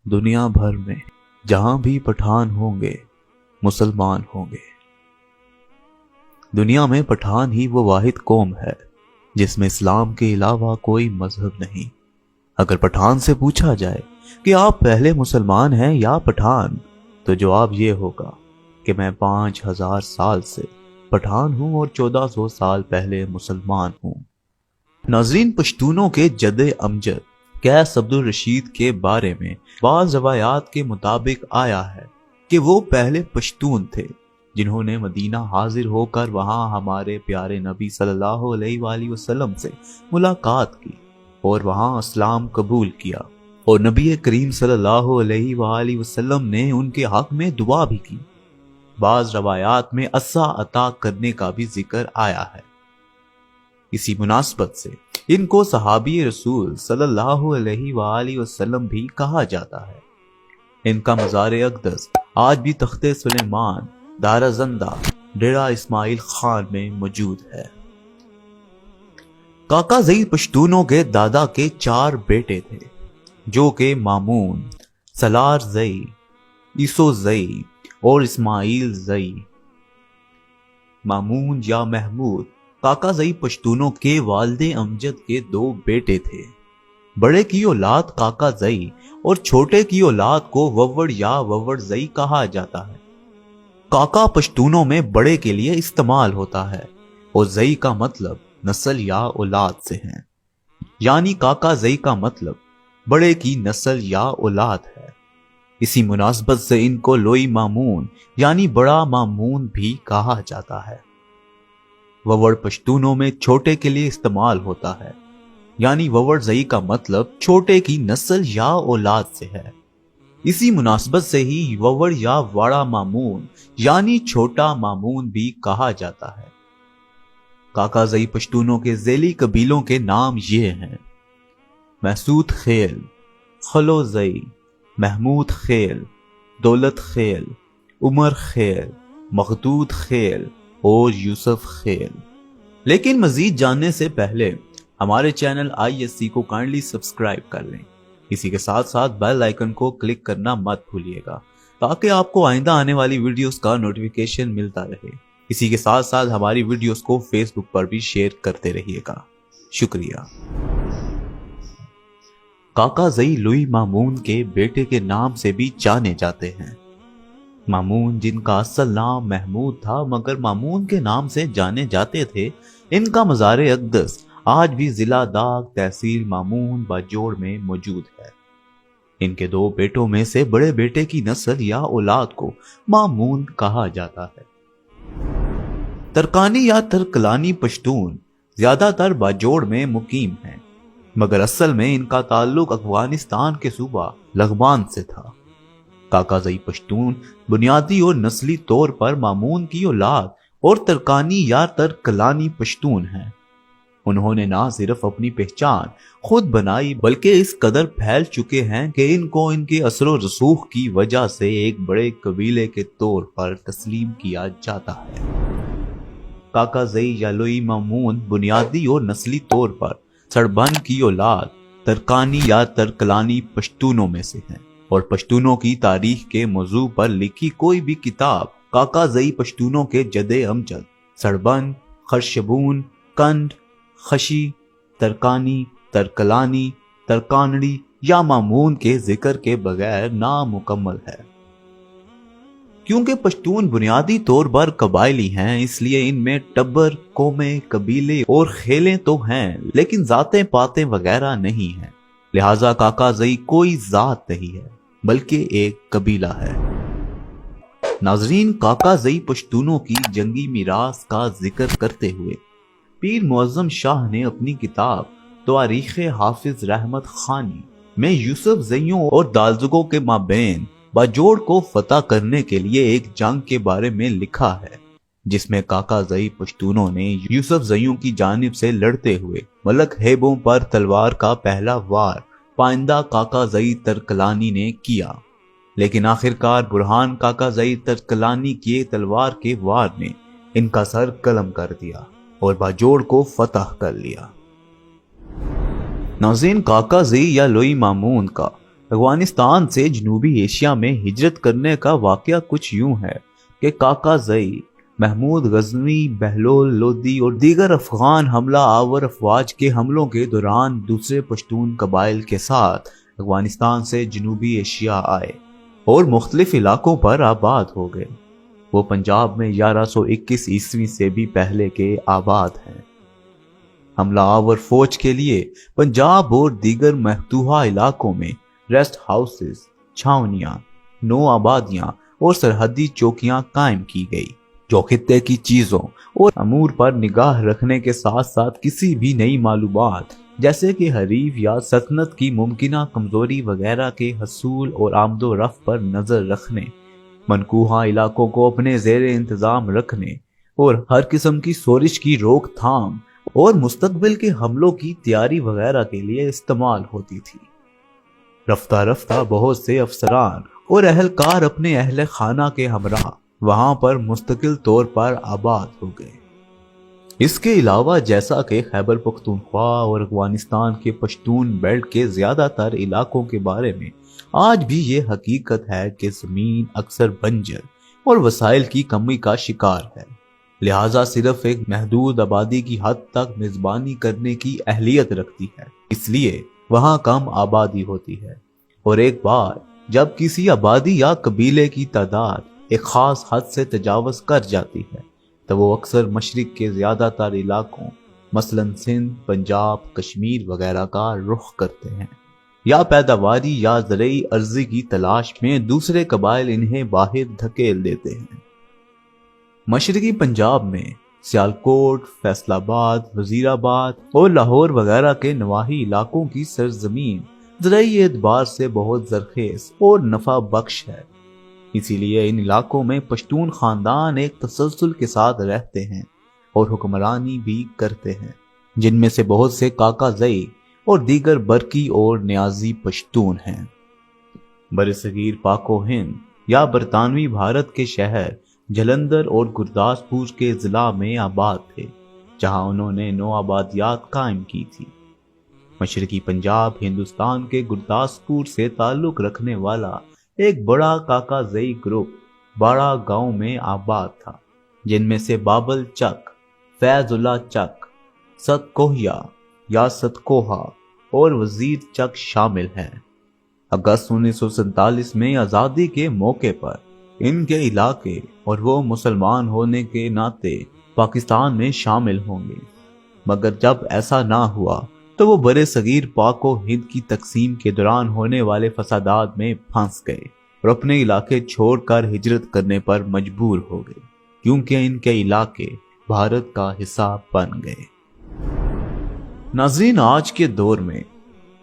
دنیا بھر میں جہاں بھی پٹھان ہوں گے مسلمان ہوں گے۔ دنیا میں پٹھان ہی وہ واحد قوم ہے جس میں اسلام کے علاوہ کوئی مذہب نہیں۔ اگر پٹھان سے پوچھا جائے کہ آپ پہلے مسلمان ہیں یا پٹھان، تو جواب یہ ہوگا کہ میں 5000 سال سے پٹھان ہوں اور 1400 سال پہلے مسلمان ہوں۔ ناظرین، پشتونوں کے جد امجد قیس عبد الرشید کے بارے میں بعض روایات کے مطابق آیا ہے کہ وہ پہلے پشتون تھے جنہوں نے مدینہ حاضر ہو کر وہاں ہمارے پیارے نبی صلی اللہ علیہ وآلہ وسلم سے ملاقات کی اور وہاں اسلام قبول کیا، اور نبی کریم صلی اللہ علیہ وآلہ وسلم نے ان کے حق میں دعا بھی کی۔ بعض روایات میں عصا عطا کرنے کا بھی ذکر آیا ہے۔ اسی مناسبت سے ان کو صحابی رسول صلی اللہ علیہ وآلہ وسلم بھی کہا جاتا ہے۔ ان کا مزار اقدس آج بھی تخت سلیمان، دارا زندہ، ڈیرہ اسماعیل خان میں موجود ہے۔ کاکا زئی پشتونوں کے دادا کے 4 بیٹے تھے، جو کہ مامون، سالار زئی، عیسو زئی اور اسماعیل زئی۔ مامون یا محمود کاکا زئی پشتونوں کے والد امجد کے 2 بیٹے تھے۔ بڑے کی اولاد کاکا زئی اور چھوٹے کی اولاد کو ووڑ یا ووڑ زئی کہا جاتا ہے۔ کاکا پشتونوں میں بڑے کے لیے استعمال ہوتا ہے اور زئی کا مطلب نسل یا اولاد سے ہے، یعنی کاکا زئی کا مطلب بڑے کی نسل یا اولاد ہے۔ اسی مناسبت سے ان کو لوئی مامون یعنی بڑا مامون بھی کہا جاتا ہے۔ ووڑ پشتونوں میں چھوٹے کے لیے استعمال ہوتا ہے، یعنی ووڑ زئی کا مطلب چھوٹے کی نسل یا اولاد سے ہے۔ اسی مناسبت سے ہی ووڑ یا واڑا مامون یعنی چھوٹا مامون بھی کہا جاتا ہے۔ کاکا زئی پشتونوں کے ذیلی قبیلوں کے نام یہ ہیں: محسود خیل، خلو زئی، محمود خیل، دولت خیل، عمر خیل، مخدود خیل اور یوسف خیل۔ لیکن مزید جاننے سے پہلے ہمارے چینل ISC کو کائنڈلی سبسکرائب کر لیں۔ اسی کے ساتھ ساتھ بیل آئیکن کو کلک کرنا مت بھولیے گا تاکہ آپ کو آئندہ آنے والی ویڈیوز کا نوٹیفیکیشن ملتا رہے۔ اسی کے ساتھ ساتھ ہماری ویڈیوز کو فیس بک پر بھی شیئر کرتے رہیے گا۔ شکریہ۔ کاکا زئی لوئی مامون کے بیٹے کے نام سے بھی جانے جاتے ہیں۔ مامون، جن کا اصل نام محمود تھا مگر مامون کے نام سے جانے جاتے تھے، ان کا مزار اقدس آج بھی ضلع داغ، تحصیل مامون باجوڑ میں موجود ہے۔ ان کے 2 بیٹوں میں سے بڑے بیٹے کی نسل یا اولاد کو مامون کہا جاتا ہے۔ ترکانی یا ترکلانی پشتون زیادہ تر باجوڑ میں مقیم ہیں، مگر اصل میں ان کا تعلق افغانستان کے صوبہ لغمان سے تھا۔ کاکا زئی پشتون بنیادی اور نسلی طور پر مامون کی اولاد اور ترکانی یا ترکلانی پشتون ہیں۔ انہوں نے نہ صرف اپنی پہچان خود بنائی بلکہ اس قدر پھیل چکے ہیں کہ ان کو ان کے اثر و رسوخ کی وجہ سے ایک بڑے قبیلے کے طور پر تسلیم کیا جاتا ہے۔ کاکا زئی یا لوئی مامون بنیادی اور نسلی طور پر سڑبن کی اولاد ترکانی یا ترکلانی پشتونوں میں سے ہیں، اور پشتونوں کی تاریخ کے موضوع پر لکھی کوئی بھی کتاب کاکا زئی پشتونوں کے جد امجد، سڑبن، خرشبون، کنڈ، خشی، ترکانی، ترکلانی، ترکانڑی یا مامون کے ذکر کے بغیر نامکمل ہے۔ کیونکہ پشتون بنیادی طور پر قبائلی ہیں، اس لیے ان میں ٹبر، قومیں، قبیلے اور خیلیں تو ہیں لیکن ذاتیں پاتیں وغیرہ نہیں ہیں، لہٰذا کاکا زئی کوئی ذات نہیں ہے بلکہ ایک قبیلہ ہے۔ ناظرین، کاکا زئی پشتونوں کی جنگی میراث کا ذکر کرتے ہوئے پیر معظم شاہ نے اپنی کتاب تواریخ حافظ رحمت خانی میں یوسف زئیوں اور دالزگوں کے مابین باجوڑ کو فتح کرنے کے لیے ایک جنگ کے بارے میں لکھا ہے، جس میں کاکا زئی پشتونوں نے یوسف زئیوں کی جانب سے لڑتے ہوئے ملک ہیبوں پر تلوار کا پہلا وار پائندہ کاکا زئی ترکلانی نے کیا، لیکن آخرکار برہان کاکا زئی ترکلانی کی تلوار کے وار نے ان کا سر قلم کر دیا اور باجوڑ کو فتح کر لیا۔ ناظرین، کاکا زئی یا لوئی مامون کا افغانستان سے جنوبی ایشیا میں ہجرت کرنے کا واقعہ کچھ یوں ہے کہ کاکا زئی، محمود غزنوی، بہلول لودھی اور دیگر افغان حملہ آور افواج کے حملوں کے دوران دوسرے پشتون قبائل کے ساتھ افغانستان سے جنوبی ایشیا آئے اور مختلف علاقوں پر آباد ہو گئے۔ وہ پنجاب میں 1121 عیسوی سے بھی پہلے کے آباد ہیں۔ حملہ آور فوج کے لیے پنجاب اور دیگر مفتوحہ علاقوں میں ریسٹ ہاؤسز، چھاونیاں، نو آبادیاں اور سرحدی چوکیاں قائم کی گئی، جو خطے کی چیزوں اور امور پر نگاہ رکھنے کے ساتھ ساتھ کسی بھی نئی معلومات جیسے کہ حریف یا سلطنت کی ممکنہ کمزوری وغیرہ کے حصول اور آمد و رفت پر نظر رکھنے، منکوحہ علاقوں کو اپنے زیر انتظام رکھنے اور ہر قسم کی شورش کی روک تھام اور مستقبل کے حملوں کی تیاری وغیرہ کے لیے استعمال ہوتی تھی۔ رفتہ رفتہ بہت سے افسران اور اہلکار اپنے اہل خانہ کے ہمراہ وہاں پر مستقل طور پر آباد ہو گئے۔ اس کے علاوہ جیسا کہ خیبر پختونخوا اور افغانستان کے پشتون بیلٹ کے زیادہ تر علاقوں کے بارے میں آج بھی یہ حقیقت ہے کہ زمین اکثر بنجر اور وسائل کی کمی کا شکار ہے، لہٰذا صرف ایک محدود آبادی کی حد تک میزبانی کرنے کی اہلیت رکھتی ہے، اس لیے وہاں کم آبادی ہوتی ہے، اور ایک بار جب کسی آبادی یا قبیلے کی تعداد ایک خاص حد سے تجاوز کر جاتی ہے تو وہ اکثر مشرق کے زیادہ تر علاقوں مثلاً سندھ، پنجاب، کشمیر وغیرہ کا رخ کرتے ہیں، یا پیداواری یا زرعی عرضی کی تلاش میں دوسرے قبائل انہیں باہر دھکیل دیتے ہیں۔ مشرقی پنجاب میں سیالکوٹ، فیصل آباد، وزیر آباد اور لاہور وغیرہ کے نواحی علاقوں کی سرزمین زرعی اعتبار سے بہت زرخیز اور نفع بخش ہے، اسی لیے ان علاقوں میں پشتون خاندان ایک تسلسل کے ساتھ رہتے ہیں اور حکمرانی بھی کرتے ہیں، جن میں سے بہت سے کاکا زئی اور دیگر برقی اور نیازی پشتون ہیں۔ برصغیر پاک و ہند یا برطانوی بھارت کے شہر جلندر اور گرداسپور کے ضلع میں آباد تھے، جہاں انہوں نے 9 آبادیات قائم کی تھی۔ مشرقی پنجاب ہندوستان کے گرداسپور سے تعلق رکھنے والا ایک بڑا کاکا زئی گروپ 12 گاؤں میں آباد تھا، جن میں سے بابل چک، فیض اللہ چک، ست کوہیا یا ست کوہا اور وزیر چک شامل ہیں۔ اگست 1947 میں آزادی کے موقع پر ان کے علاقے اور وہ مسلمان ہونے کے ناطے پاکستان میں شامل ہوں گے، مگر جب ایسا نہ ہوا تو وہ برے صغیر پاک و ہند کی تقسیم کے دوران ہونے والے فسادات میں پھنس گئے اور اپنے علاقے چھوڑ کر ہجرت کرنے پر مجبور ہو گئے، کیونکہ ان کے علاقے بھارت کا حصہ بن گئے۔ ناظرین، آج کے دور میں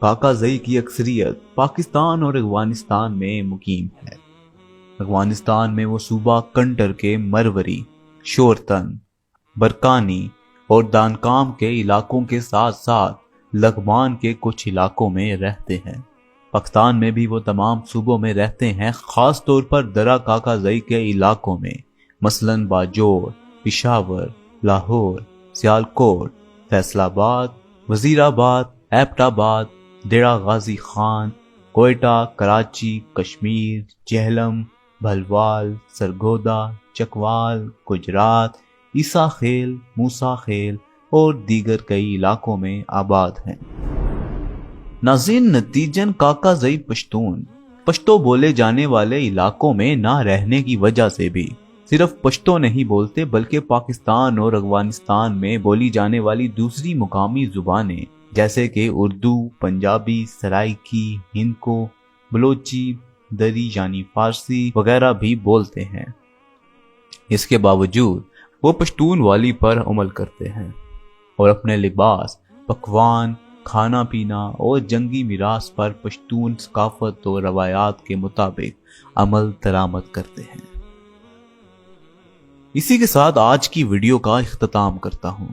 کاکا زئی کی اکثریت پاکستان اور افغانستان میں مقیم ہے۔ افغانستان میں وہ صوبہ کنٹر کے مروری، شورتن، برکانی اور دانکام کے علاقوں کے ساتھ ساتھ لغمان کے کچھ علاقوں میں رہتے ہیں۔ پاکستان میں بھی وہ تمام صوبوں میں رہتے ہیں، خاص طور پر درہ کاکا زئی کے علاقوں میں، مثلاً باجوڑ، پشاور، لاہور، سیالکوٹ، فیصل آباد، وزیر آباد، ایبٹ آباد، ڈیرہ غازی خان، کوئٹہ، کراچی، کشمیر، جہلم، بھلوال، سرگودا، چکوال، گجرات، عیسیٰ خیل، موسیٰ خیل اور دیگر کئی علاقوں میں آباد ہیں۔ ناظرین، نتیجن کاکا زئی پشتو بولے جانے والے علاقوں میں نہ رہنے کی وجہ سے بھی صرف پشتو نہیں بولتے، بلکہ پاکستان اور افغانستان میں بولی جانے والی دوسری مقامی زبانیں جیسے کہ اردو، پنجابی، سرائکی، ہندکو، بلوچی، دری یعنی فارسی وغیرہ بھی بولتے ہیں۔ اس کے باوجود وہ پشتون والی پر عمل کرتے ہیں اور اپنے لباس، پکوان، کھانا پینا اور جنگی میراث پر پشتون ثقافت اور روایات کے مطابق عمل درآمد کرتے ہیں۔ اسی کے ساتھ آج کی ویڈیو کا اختتام کرتا ہوں۔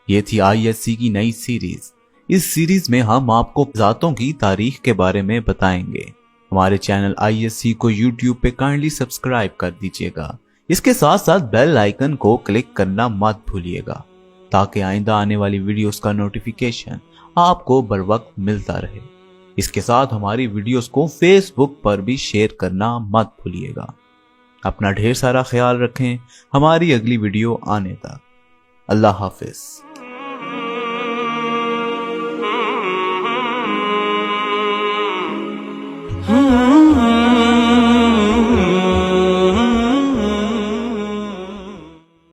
یہ تھی ISC کی نئی سیریز۔ اس سیریز میں ہم آپ کو ذاتوں کی تاریخ کے بارے میں بتائیں گے۔ ہمارے چینل ISC کو YouTube پہ کائنڈلی سبسکرائب کر دیجیے گا۔ اس کے ساتھ ساتھ بیل آئیکن کو کلک کرنا مت بھولیے گا تاکہ آئندہ آنے والی ویڈیوز کا نوٹیفیکیشن آپ کو بر وقت ملتا رہے۔ اس کے ساتھ ہماری ویڈیوز کو فیس بک پر بھی شیئر کرنا مت بھولیے گا۔ اپنا ڈھیر سارا خیال رکھیں، ہماری اگلی ویڈیو آنے تک اللہ حافظ۔